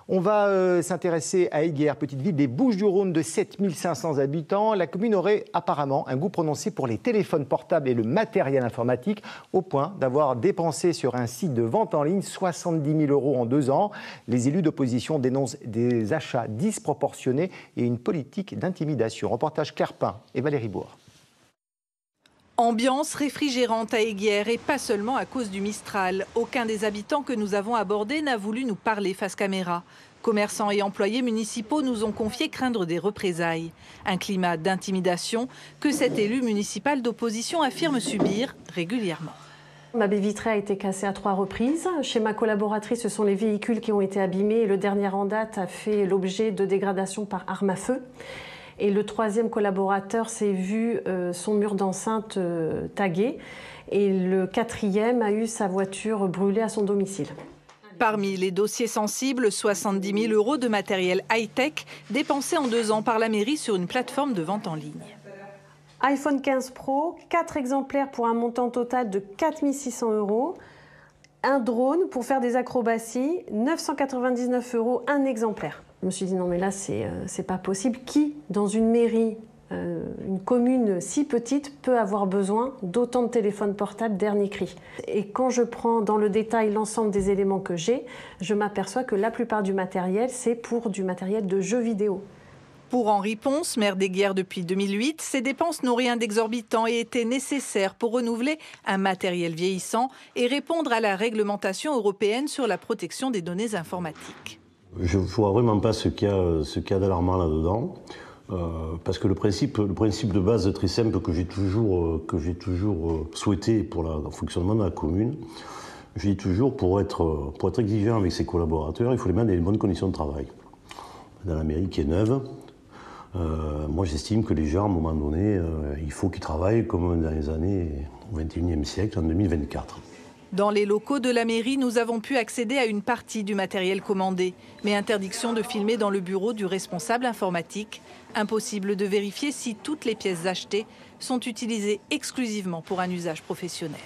On va s'intéresser à Eyguières, petite ville des Bouches-du-Rhône de 7500 habitants. La commune aurait apparemment un goût prononcé pour les téléphones portables et le matériel informatique, au point d'avoir dépensé sur un site de vente en ligne 70 000 € en 2 ans. Les élus d'opposition dénoncent des achats disproportionnés et une politique d'intimidation. Reportage Claire Pain et Valérie Bourg. Ambiance réfrigérante à Eyguières et pas seulement à cause du Mistral. Aucun des habitants que nous avons abordés n'a voulu nous parler face caméra. Commerçants et employés municipaux nous ont confié craindre des représailles. Un climat d'intimidation que cet élu municipal d'opposition affirme subir régulièrement. Ma baie vitrée a été cassée à 3 reprises. Chez ma collaboratrice, ce sont les véhicules qui ont été abîmés et le dernier en date a fait l'objet de dégradation par arme à feu. Et le 3e collaborateur s'est vu son mur d'enceinte tagué. Et le 4e a eu sa voiture brûlée à son domicile. Parmi les dossiers sensibles, 70 000 € de matériel high-tech dépensés en 2 ans par la mairie sur une plateforme de vente en ligne. iPhone 15 Pro, 4 exemplaires pour un montant total de 4 600 €. Un drone pour faire des acrobaties, 999 € un exemplaire. Je me suis dit non mais là c'est pas possible. Qui dans une mairie, une commune si petite peut avoir besoin d'autant de téléphones portables dernier cri? Et quand je prends dans le détail l'ensemble des éléments que j'ai, je m'aperçois que la plupart du matériel c'est pour du matériel de jeux vidéo. Pour Henri Ponce, maire d'Eyguières depuis 2008, ces dépenses n'ont rien d'exorbitant et étaient nécessaires pour renouveler un matériel vieillissant et répondre à la réglementation européenne sur la protection des données informatiques. Je ne vois vraiment pas ce qu'il y a d'alarmant là-dedans, parce que le principe de base très simple que j'ai toujours souhaité pour le fonctionnement de la commune, je dis toujours, pour être exigeant avec ses collaborateurs, il faut les mettre dans les bonnes conditions de travail. Dans la mairie qui est neuve, moi j'estime que les gens, à un moment donné, il faut qu'ils travaillent comme dans les années au XXIe siècle, en 2024. Dans les locaux de la mairie, nous avons pu accéder à une partie du matériel commandé, mais interdiction de filmer dans le bureau du responsable informatique. Impossible de vérifier si toutes les pièces achetées sont utilisées exclusivement pour un usage professionnel.